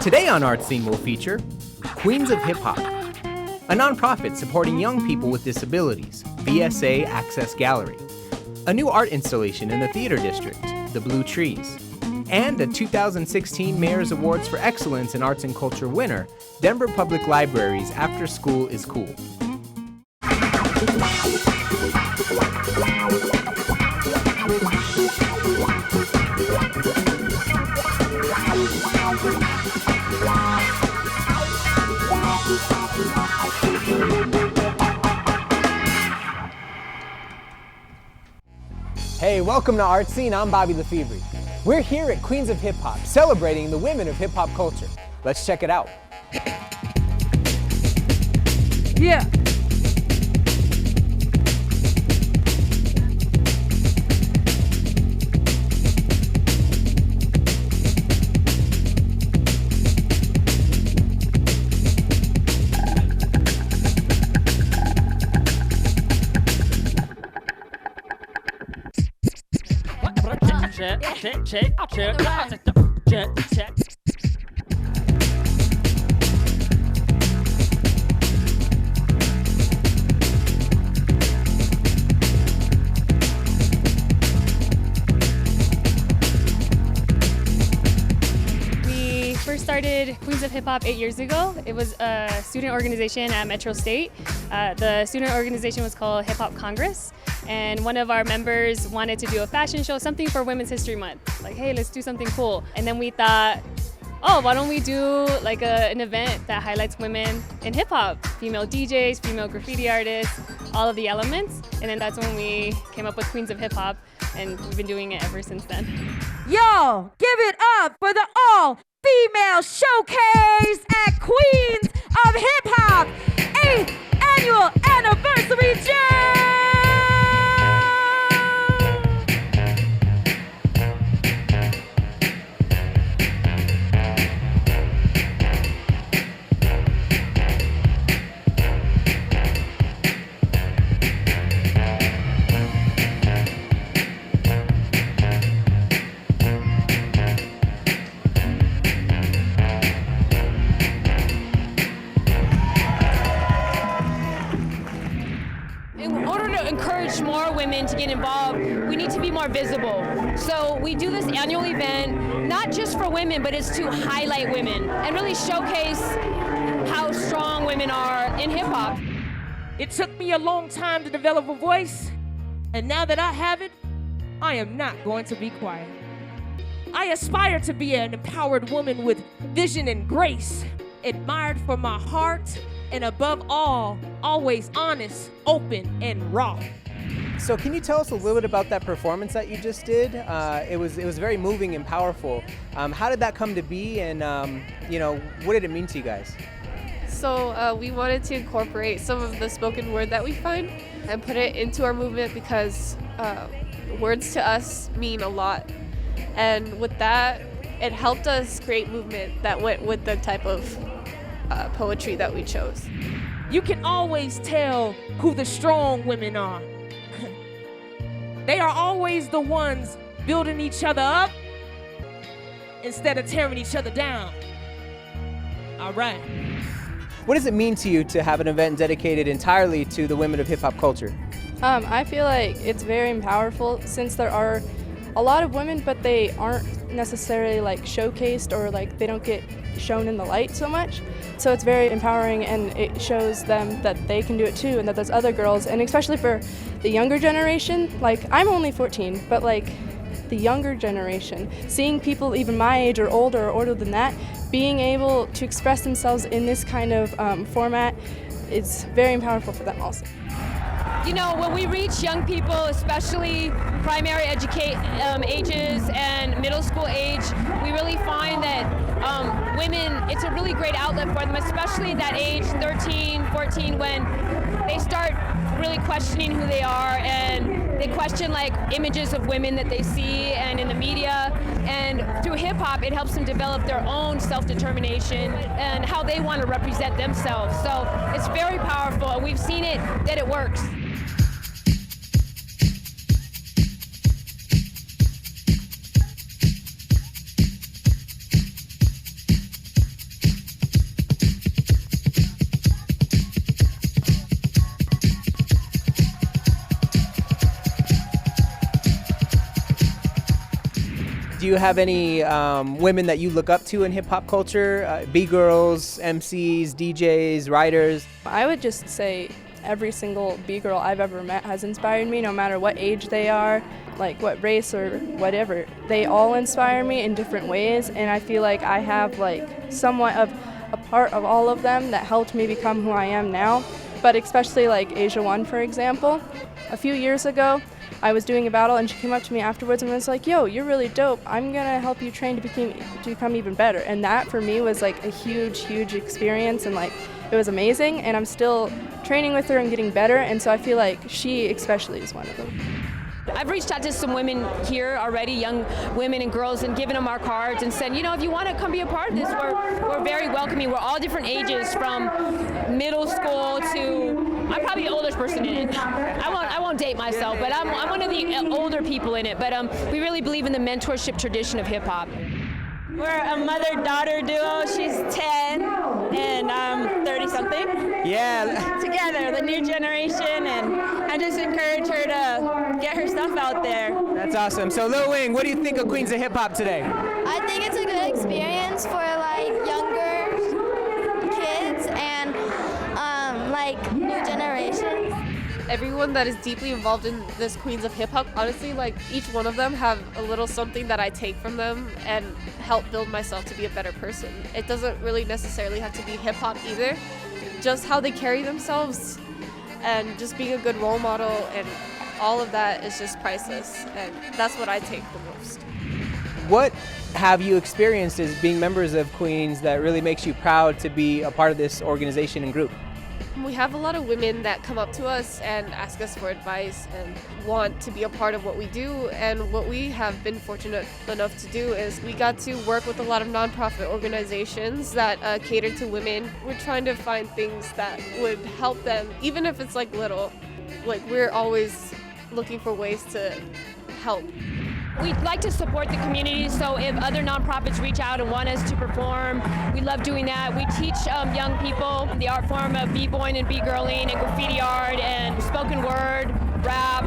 Today on Art Scene we'll feature Queens of Hip Hop, a nonprofit supporting young people with disabilities, VSA Access Gallery, a new art installation in the Theater District, The Blue Trees, and a 2016 Mayor's Awards for Excellence in Arts and Culture winner, Denver Public Library's After School is Cool. Hey, welcome to Art Scene. I'm Bobby Lefebvre. We're here at Queens of Hip Hop, celebrating the women of hip hop culture. Let's check it out. Yeah. Check. We first started Queens of Hip Hop 8 years ago. It was a student organization at Metro State. The student organization was called Hip Hop Congress. And one of our members wanted to do a fashion show, something for Women's History Month. Like, hey, let's do something cool. And then we thought, oh, why don't we do like an event that highlights women in hip hop? Female DJs, female graffiti artists, all of the elements. And then that's when we came up with Queens of Hip Hop, and we've been doing it ever since then. Y'all, give it up for the all-female showcase at Queens of Hip Hop 8th Annual Anniversary Jam! Encourage more women to get involved, we need to be more visible. So we do this annual event, not just for women, but it's to highlight women and really showcase how strong women are in hip hop. It took me a long time to develop a voice, and now that I have it, I am not going to be quiet. I aspire to be an empowered woman with vision and grace, admired for my heart, and above all, always honest, open, and raw. So can you tell us a little bit about that performance that you just did? It was very moving and powerful. How did that come to be, and what did it mean to you guys? So we wanted to incorporate some of the spoken word that we find and put it into our movement because words to us mean a lot. And with that, it helped us create movement that went with the type of poetry that we chose. You can always tell who the strong women are. They are always the ones building each other up instead of tearing each other down. All right. What does it mean to you to have an event dedicated entirely to the women of hip hop culture? I feel like it's very powerful since there are a lot of women, but they aren't necessarily like showcased or like they don't get shown in the light so much. So it's very empowering, and it shows them that they can do it too, and that there's other girls, and especially for the younger generation. Like, I'm only 14, but like the younger generation, seeing people even my age or older than that, being able to express themselves in this kind of format is very powerful for them also. You know, when we reach young people, especially primary ages and middle school age, we really find that women, it's a really great outlet for them, especially at that age, 13, 14, when they start really questioning who they are, and they question like images of women that they see and in the media. And through hip hop, it helps them develop their own self-determination and how they want to represent themselves. So it's very powerful, and we've seen it that it works. do you have any women that you look up to in hip-hop culture? B-girls, MCs, DJs, writers? I would just say every single B-girl I've ever met has inspired me, no matter what age they are, like what race or whatever. They all inspire me in different ways, and I feel like I have like somewhat of a part of all of them that helped me become who I am now. But especially like Asia One, for example. A few years ago, I was doing a battle and she came up to me afterwards and was like, yo, you're really dope. I'm gonna help you train to become even better. And that for me was like a huge, huge experience, and like it was amazing, and I'm still training with her and getting better, and so I feel like she especially is one of them. I've reached out to some women here already, young women and girls, and given them our cards and said, you know, if you want to come be a part of this, we're very welcoming. We're all different ages, from middle school to, I'm probably the oldest person in it. I won't date myself, but I'm one of the older people in it. But we really believe in the mentorship tradition of hip hop. We're a mother-daughter duo. She's 10 and I'm 30-something. Yeah. Together, the new generation, and I just encourage her to get her stuff out there. That's awesome. So Lil Wing, what do you think of Queens of Hip Hop today? I think it's a good experience for like younger kids and like new generations. Everyone that is deeply involved in this Queens of Hip Hop, honestly, like each one of them have a little something that I take from them and help build myself to be a better person. It doesn't really necessarily have to be hip hop either. Just how they carry themselves and just being a good role model, and all of that is just priceless, and that's what I take the most. What have you experienced as being members of Queens that really makes you proud to be a part of this organization and group? We have a lot of women that come up to us and ask us for advice and want to be a part of what we do. And what we have been fortunate enough to do is we got to work with a lot of nonprofit organizations that cater to women. We're trying to find things that would help them, even if it's like little. Like, we're always looking for ways to help. We like to support the community, so if other nonprofits reach out and want us to perform, we love doing that. We teach young people the art form of b-boying and b-girling and graffiti art and spoken word, rap,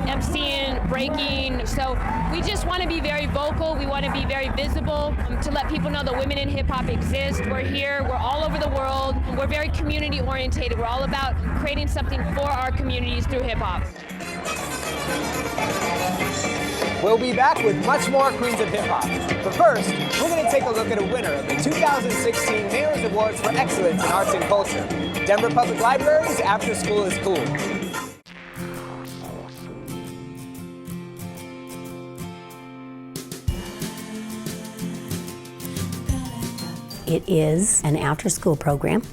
MCing, breaking. So we just want to be very vocal. We want to be very visible to let people know that women in hip-hop exist. We're here. We're all over the world. We're very community-oriented. We're all about creating something for our communities through hip-hop. We'll be back with much more Queens of Hip Hop. But first, we're going to take a look at a winner of the 2016 Mayor's Awards for Excellence in Arts and Culture. Denver Public Library's After School is Cool. It is an after-school program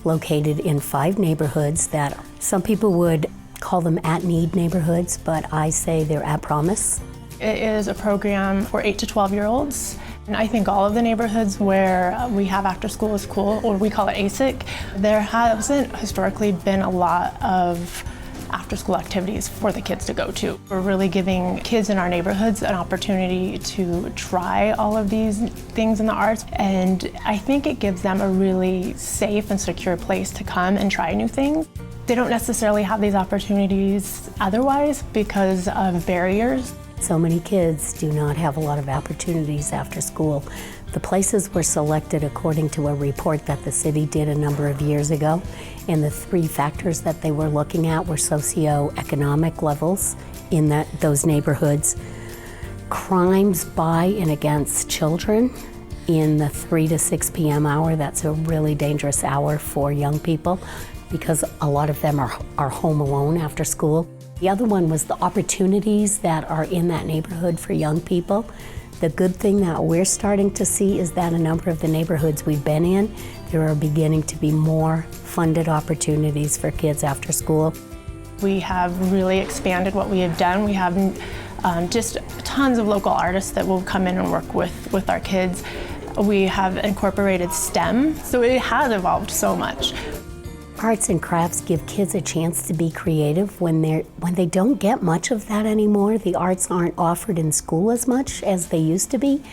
located in 5 neighborhoods that some people would call them at-need neighborhoods, but I say they're at promise. It is a program for 8 to 12-year-olds. And I think all of the neighborhoods where we have After School is Cool, or we call it ASIC, there hasn't historically been a lot of after-school activities for the kids to go to. We're really giving kids in our neighborhoods an opportunity to try all of these things in the arts, and I think it gives them a really safe and secure place to come and try new things. They don't necessarily have these opportunities otherwise because of barriers. So many kids do not have a lot of opportunities after school. The places were selected according to a report that the city did a number of years ago, and the 3 factors that they were looking at were socioeconomic levels in those neighborhoods, crimes by and against children in the 3 to 6 p.m. hour. That's a really dangerous hour for young people because a lot of them are home alone after school. The other one was the opportunities that are in that neighborhood for young people. The good thing that we're starting to see is that a number of the neighborhoods we've been in, there are beginning to be more funded opportunities for kids after school. We have really expanded what we have done. We have just tons of local artists that will come in and work with our kids. We have incorporated STEM, so it has evolved so much. Arts and crafts give kids a chance to be creative when they don't get much of that anymore. The arts aren't offered in school as much as they used to be.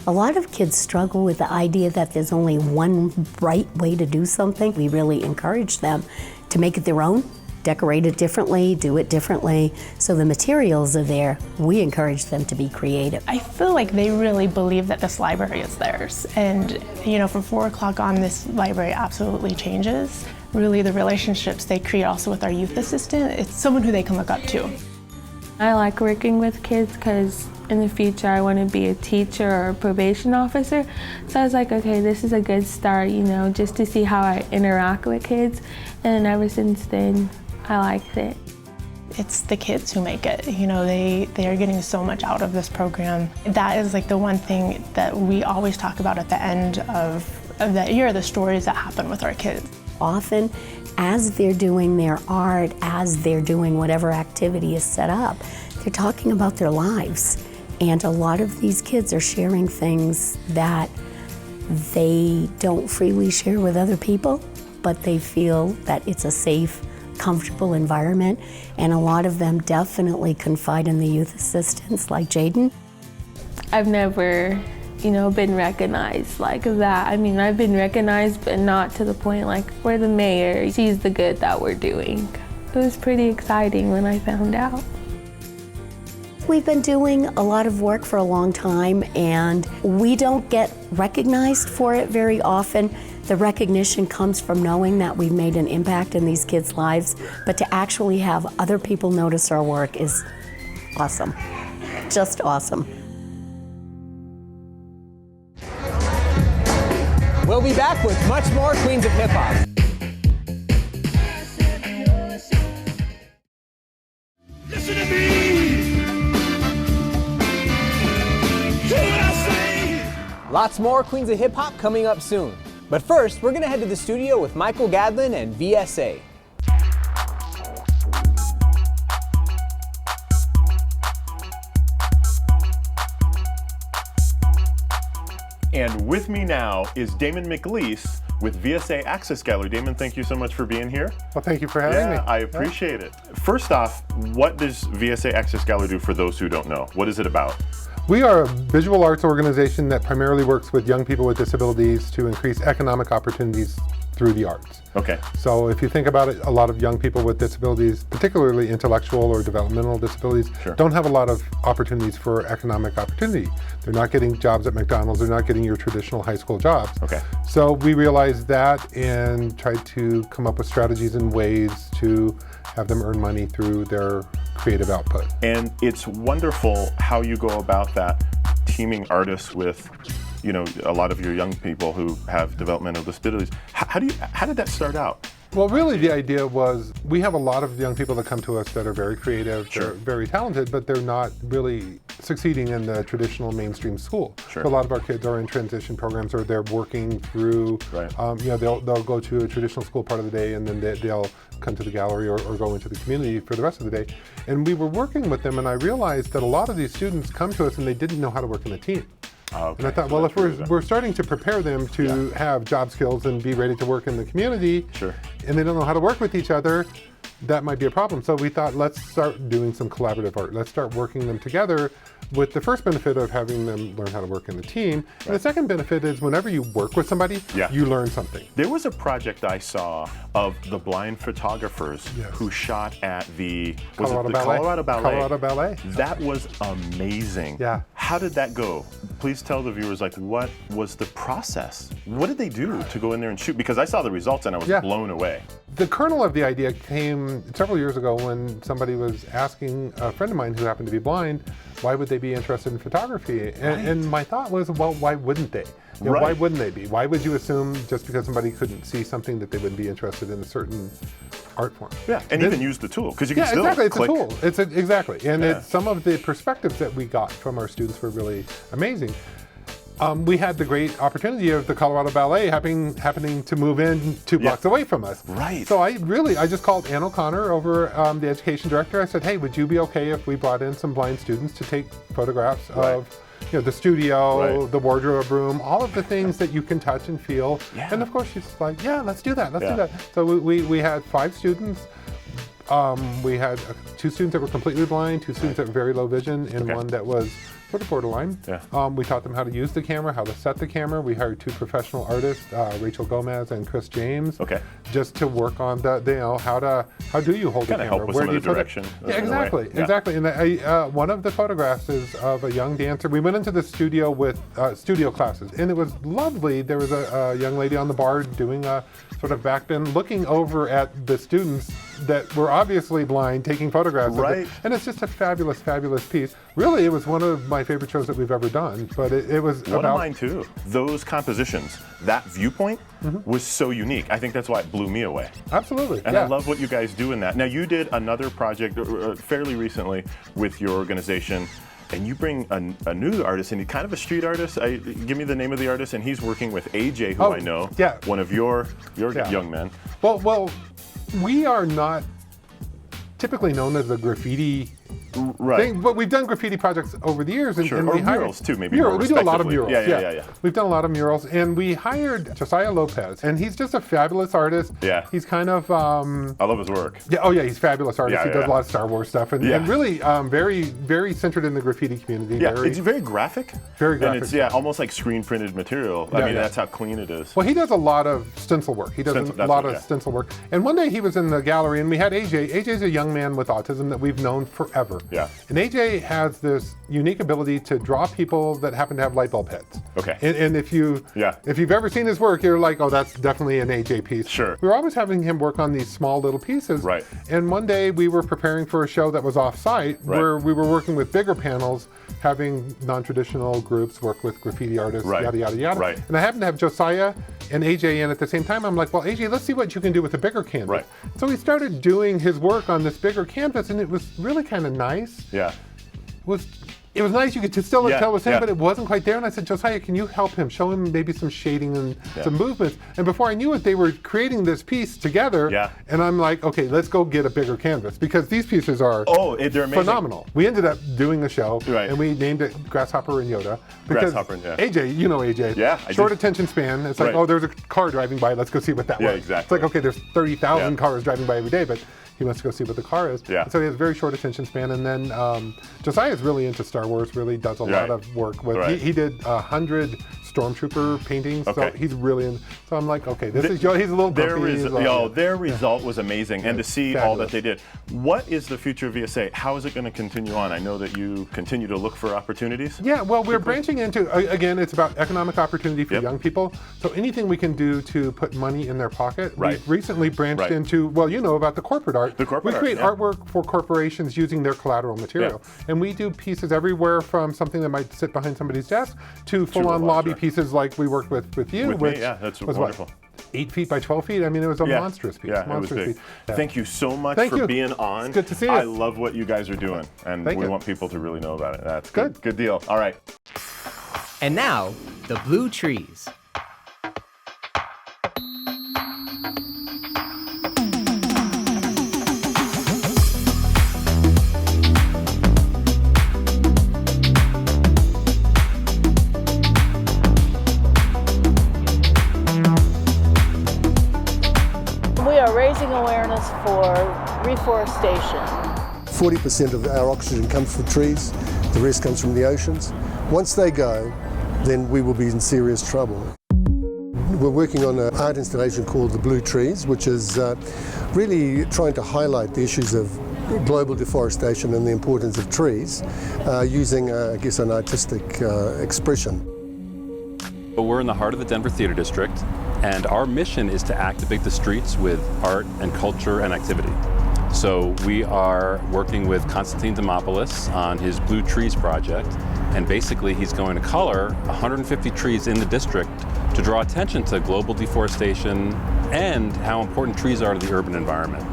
A lot of kids struggle with the idea that there's only one right way to do something. We really encourage them to make it their own decorate it differently, do it differently. So the materials are there. We encourage them to be creative. I feel like they really believe that this library is theirs. And, from 4 o'clock on, this library absolutely changes. Really, the relationships they create also with our youth assistant, it's someone who they can look up to. I like working with kids because in the future I want to be a teacher or a probation officer. So I was like, okay, this is a good start, just to see how I interact with kids. And ever since then, I liked it. It's the kids who make it. They are getting so much out of this program. That is like the one thing that we always talk about at the end of the year, the stories that happen with our kids. Often, as they're doing their art, as they're doing whatever activity is set up, they're talking about their lives. And a lot of these kids are sharing things that they don't freely share with other people, but they feel that it's a safe, comfortable environment. And a lot of them definitely confide in the youth assistants like Jaden. I've never, been recognized like that. I mean, I've been recognized, but not to the point like where the mayor sees the good that we're doing. It was pretty exciting when I found out. We've been doing a lot of work for a long time, and we don't get recognized for it very often. The recognition comes from knowing that we've made an impact in these kids' lives, but to actually have other people notice our work is awesome. Just awesome. We'll be back with much more Queens of Hip Hop. Listen to me. Hear what I say. Lots more Queens of Hip Hop coming up soon. But first, we're going to head to the studio with Michael Gadlin and VSA. And with me now is Damon McLeese with VSA Access Gallery. Damon, thank you so much for being here. Well, thank you for having me. I appreciate it. First off, what does VSA Access Gallery do for those who don't know? What is it about? We are a visual arts organization that primarily works with young people with disabilities to increase economic opportunities through the arts. Okay. So if you think about it, a lot of young people with disabilities, particularly intellectual or developmental disabilities, don't have a lot of opportunities for economic opportunity. They're not getting jobs at McDonald's, they're not getting your traditional high school jobs. Okay. So we realized that and tried to come up with strategies and ways to have them earn money through their creative output. And it's wonderful how you go about that, teaming artists with a lot of your young people who have developmental disabilities. How did that start out? Well, really the idea was we have a lot of young people that come to us that are very creative, they're very talented, but they're not really succeeding in the traditional mainstream school. So a lot of our kids are in transition programs, or they're working through, they'll go to a traditional school part of the day, and then they'll come to the gallery or go into the community for the rest of the day. And we were working with them, and I realized that a lot of these students come to us and they didn't know how to work in a team. Okay. And I thought, well, if we're starting to prepare them to have job skills and be ready to work in the community, and they don't know how to work with each other, that might be a problem. So we thought, let's start doing some collaborative art. Let's start working them together, with the first benefit of having them learn how to work in a team. And the second benefit is whenever you work with somebody, you learn something. There was a project I saw of the blind photographers who shot at the Colorado Ballet. That was amazing. Yeah. How did that go? Please tell the viewers, what was the process? What did they do to go in there and shoot? Because I saw the results and I was blown away. The kernel of the idea came several years ago when somebody was asking a friend of mine who happened to be blind, why would they be interested in photography? And my thought was, well, why wouldn't they? Why wouldn't they be? Why would you assume just because somebody couldn't see something that they wouldn't be interested in a certain art form? Yeah, and even use the tool, because you can still exactly. click. It's a tool. Exactly. And it's some of the perspectives that we got from our students were really amazing. We had the great opportunity of the Colorado Ballet happening to move in 2 blocks away from us. Right. So I just called Ann O'Connor over, the education director. I said, hey, would you be okay if we brought in some blind students to take photographs of the studio, the wardrobe room, all of the things that you can touch and feel. And of course she's like, yeah, let's do that, let's do that. So we had 5 students. We had 2 students that were completely blind, 2 students that were very low vision, and one that was for the borderline. Yeah. We taught them how to use the camera, how to set the camera. We hired 2 professional artists, Rachel Gomez and Chris James, just to work on how do you hold the camera? Help with Where some do of you the put it? direction. Yeah, exactly. And one of the photographs is of a young dancer. We went into the studio with studio classes, and it was lovely. There was a young lady on the bar doing a sort of backbend, looking over at the students that were obviously blind, taking photographs of it. And it's just a fabulous, fabulous piece. Really, it was one of my favorite shows that we've ever done, but it was one of mine too. Those compositions, that viewpoint was so unique. I think that's why it blew me away. Absolutely. And I love what you guys do in that. Now, you did another project fairly recently with your organization, and you bring a new artist, and he's kind of a street artist. Give me the name of the artist, and he's working with AJ, who I know. Yeah. One of your young men. Well, we are not typically known as a graffiti thing, but we've done graffiti projects over the years. And or murals too, maybe. We do a lot of murals. Yeah. We've done a lot of murals, and we hired Josiah Lopez, and he's just a fabulous artist. Yeah. He's kind of I love his work. Yeah. Oh yeah, he's a fabulous artist. Yeah, he does a lot of Star Wars stuff, and really very, very centered in the graffiti community. Yeah, it's very graphic. Very graphic. And it's almost like screen printed material. I mean, that's how clean it is. Well, he does a lot of stencil work. He does a lot of stencil work. And one day he was in the gallery, and we had AJ. AJ's a young man with autism that we've known forever. Yeah. And AJ has this unique ability to draw people that happen to have light bulb heads. Okay. And if you've ever seen his work, you're like, oh, that's definitely an AJ piece. Sure. We were always having him work on these small little pieces. Right. And one day we were preparing for a show that was off-site, where we were working with bigger panels, having non-traditional groups work with graffiti artists, yada, yada, yada. Right. And I happened to have Josiah and AJ in at the same time. I'm like, well, AJ, let's see what you can do with a bigger canvas. Right. So we started doing his work on this bigger canvas, and it was really kind of nice. Yeah. It was nice, you could still tell it was him, yeah. but it wasn't quite there. And I said, Josiah, can you help him? Show him maybe some shading and some movements. And before I knew it, they were creating this piece together. Yeah. And I'm like, okay, let's go get a bigger canvas, because these pieces are they're amazing. phenomenal. We ended up doing a show, Right. and we named it Grasshopper and Yoda. Because Grasshopper and, yeah. AJ, you know AJ. Yeah, I Short do. attention span. It's like, Right. oh, there's a car driving by, let's go see what that was. Yeah, exactly. It's like, okay, there's 30,000 cars driving by every day, but he wants to go see what the car is. Yeah. So he has very short attention span. And then Josiah is really into Star Wars, really does a lot of work with, he did 100 Stormtrooper paintings, so he's really in. So I'm like, okay, this is, he's a little grumpy. Their result was amazing, and to see all that they did. What is the future of VSA? How is it going to continue on? I know that you continue to look for opportunities. Yeah, well, we're branching into, again, it's about economic opportunity for young people. So anything we can do to put money in their pocket. We've recently branched into, well, you know about the corporate art. The corporate art. We create artwork for corporations using their collateral material. And we do pieces everywhere from something that might sit behind somebody's desk to full-on lobby pieces like we worked with you. With which me, that's was wonderful. What, 8 feet by 12 feet? I mean, it was a monstrous piece. Yeah, it was big. Thank you so much for being on. It's good to see you. I love what you guys are doing, and we want people to really know about it. That's good. Good deal. All right. And now, the Blue Trees. We are raising awareness for reforestation. 40% of our oxygen comes from trees, the rest comes from the oceans. Once they go, then we will be in serious trouble. We're working on an art installation called The Blue Trees, which is really trying to highlight the issues of global deforestation and the importance of trees using, I guess, an artistic expression. We're in the heart of the Denver Theater District, and our mission is to activate the streets with art and culture and activity. So we are working with Konstantin Dimopoulos on his Blue Trees project, and basically he's going to color 150 trees in the district to draw attention to global deforestation and how important trees are to the urban environment.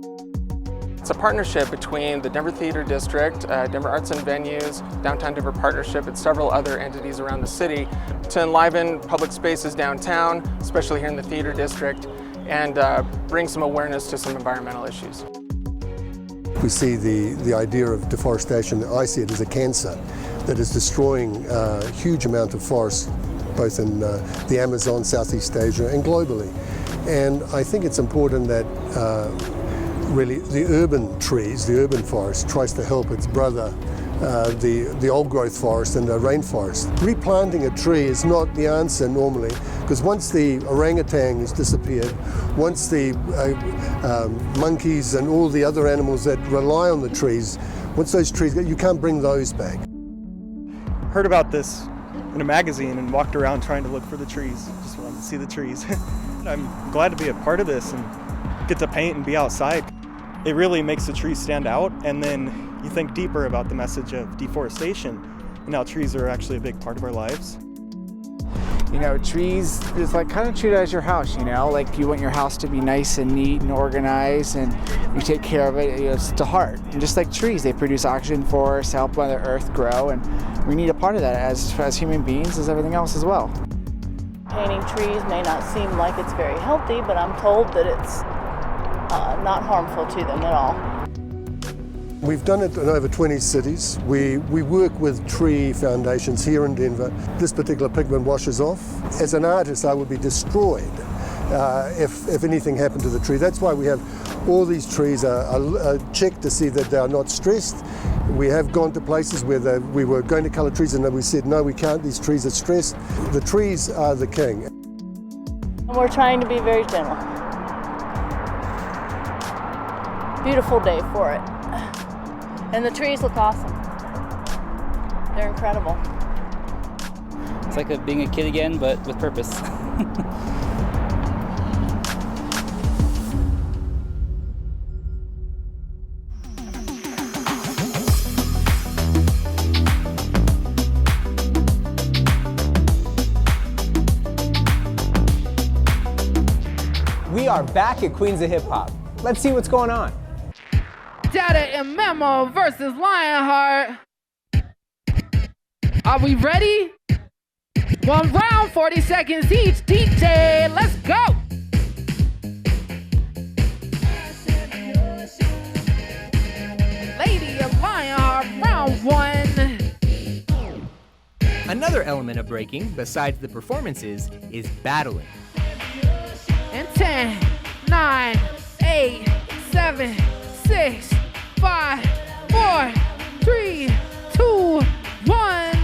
It's a partnership between the Denver Theater District, Denver Arts and Venues, Downtown Denver Partnership, and several other entities around the city to enliven public spaces downtown, especially here in the Theater District, and bring some awareness to some environmental issues. We see the idea of deforestation, I see it as a cancer that is destroying a huge amount of forests, both in the Amazon, Southeast Asia, and globally. And I think it's important that really the urban trees, the urban forest, tries to help its brother the old growth forest and the rainforest. Replanting a tree is not the answer normally, because once the orangutan has disappeared, once the monkeys and all the other animals that rely on the trees, once those trees, you can't bring those back. Heard about this in a magazine and walked around trying to look for the trees. Just wanted to see the trees. I'm glad to be a part of this and get to paint and be outside. It really makes the trees stand out, and then you think deeper about the message of deforestation and how trees are actually a big part of our lives. You know, trees is like kind of treat it as your house, you know, like you want your house to be nice and neat and organized, and you take care of it, it's the heart. And just like trees, they produce oxygen for us, help Mother Earth grow, and we need a part of that as human beings, as everything else as well. Painting trees may not seem like it's very healthy, but I'm told that it's not harmful to them at all. We've done it in over 20 cities. We work with tree foundations here in Denver. This particular pigment washes off. As an artist, I would be destroyed if anything happened to the tree. That's why we have all these trees are checked to see that they are not stressed. We have gone to places where we were going to colour trees and we said, no, we can't, these trees are stressed. The trees are the king. And we're trying to be very gentle. Beautiful day for it. And the trees look awesome. They're incredible. It's like being a kid again, but with purpose. We are back at Queens of Hip Hop. Let's see what's going on. Data and Memo versus Lionheart. Are we ready? 1 round, 40 seconds each. DJ, let's go. Lady of Lionheart, round 1. Another element of breaking, besides the performances, is battling. And 10, 9, 8, 7, 6, 5, 4, 3, 2, 1.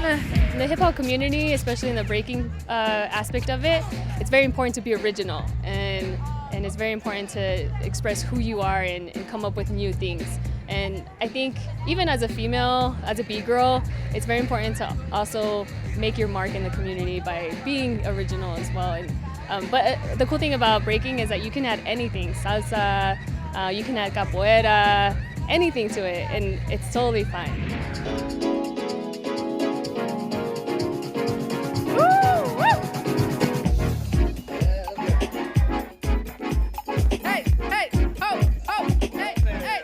In the hip hop community, especially in the breaking aspect of it, it's very important to be original, and it's very important to express who you are and come up with new things. And I think even as a female, as a B-girl, it's very important to also make your mark in the community by being original as well. And but the cool thing about breaking is that you can add anything, salsa, you can add capoeira, anything to it, and it's totally fine. Hey, hey, oh, oh, hey, hey.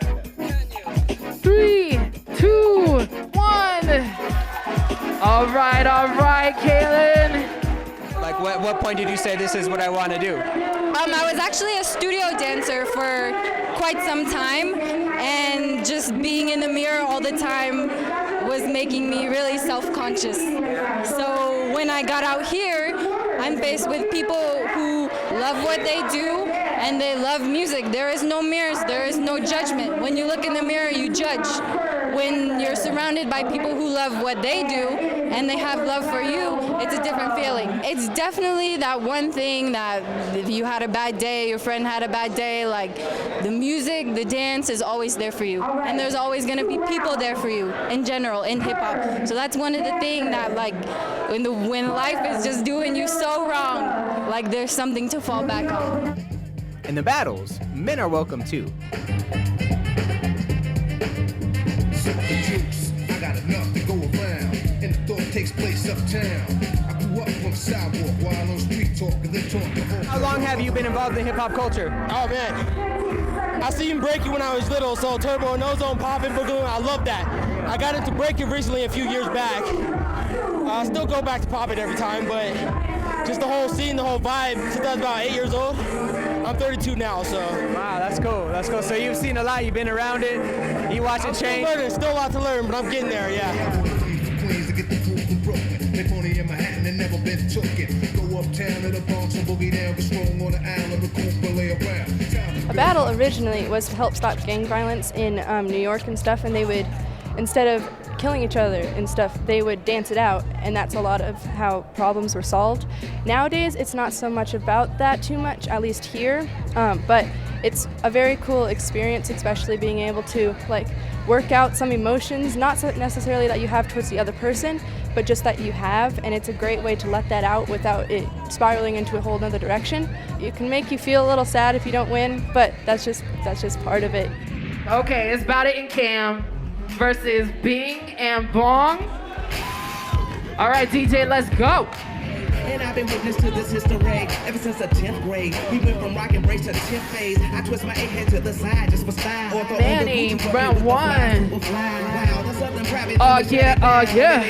3, 2, 1. All right, Kaylin. Like, what point did you say this is what I want to do? I was actually a studio dancer for quite some time, and just being in the mirror all the time was making me really self-conscious. So when I got out here, I'm faced with people who love what they do and they love music. There is no mirrors, there is no judgment. When you look in the mirror, you judge. When you're surrounded by people who love what they do and they have love for you, it's a different feeling. It's definitely that one thing that if you had a bad day, your friend had a bad day, like the music, the dance is always there for you. And there's always gonna be people there for you in general in hip hop. So that's one of the things that, like, when life is just doing you so wrong, like there's something to fall back on. In the battles, men are welcome too. I got enough to go around, and the thought takes place uptown. I grew up on the sidewalk while on street talk, and then talk the whole. How long have you been involved in hip hop culture? Oh man, I seen breaking when I was little, so Turbo and Ozone, popping, boogaloo, I love that. I got into breaking recently a few years back. I still go back to popping every time, but just the whole scene, the whole vibe, since I was about 8 years old. I'm 32 now, so. Wow, that's cool, that's cool. So you've seen a lot, you've been around it, you watch it change? Still a lot to learn, but I'm getting there, yeah. A battle originally was to help stop gang violence in New York and stuff, and they would, instead of killing each other and stuff, they would dance it out, and that's a lot of how problems were solved. Nowadays, it's not so much about that too much, at least here, but it's a very cool experience, especially being able to like work out some emotions, not necessarily that you have towards the other person, but just that you have, and it's a great way to let that out without it spiraling into a whole nother direction. It can make you feel a little sad if you don't win, but that's just part of it. Okay, it's Bout It and Cam versus Bing and Bong. All right, DJ, let's go. And I've been witness to this history ever since the 10th grade. We went from rock and brace to 10th phase. I twist my head to the side just for style. Manny, round one. Oh yeah.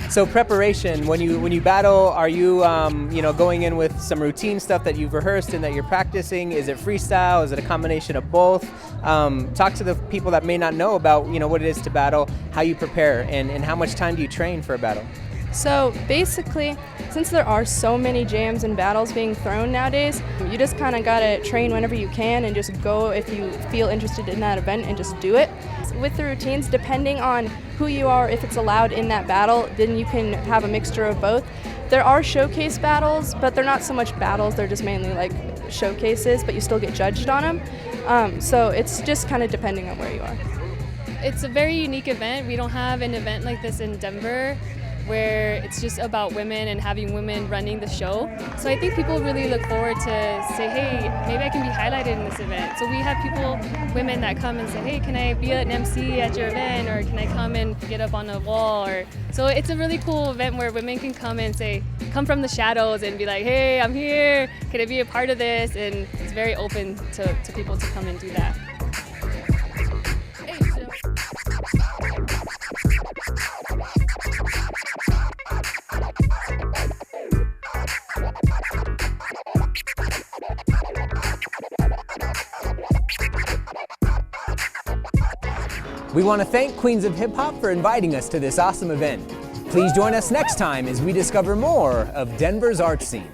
So preparation, when you battle, are you going in with some routine stuff that you've rehearsed and that you're practicing? Is it freestyle? Is it a combination of both? Talk to the people that may not know about what it is to battle, how you prepare, and how much time do you train for a battle? So basically, since there are so many jams and battles being thrown nowadays, you just kind of gotta train whenever you can and just go if you feel interested in that event and just do it. With the routines, depending on who you are, if it's allowed in that battle, then you can have a mixture of both. There are showcase battles, but they're not so much battles, they're just mainly like showcases, but you still get judged on them. So it's just kind of depending on where you are. It's a very unique event. We don't have an event like this in Denver where it's just about women and having women running the show. So I think people really look forward to say, hey, maybe I can be highlighted in this event. So we have women that come and say, hey, can I be an MC at your event, or can I come and get up on a wall? So it's a really cool event where women can come and come from the shadows and be like, hey, I'm here, can I be a part of this? And it's very open to people to come and do that. We want to thank Queens of Hip Hop for inviting us to this awesome event. Please join us next time as we discover more of Denver's art scene.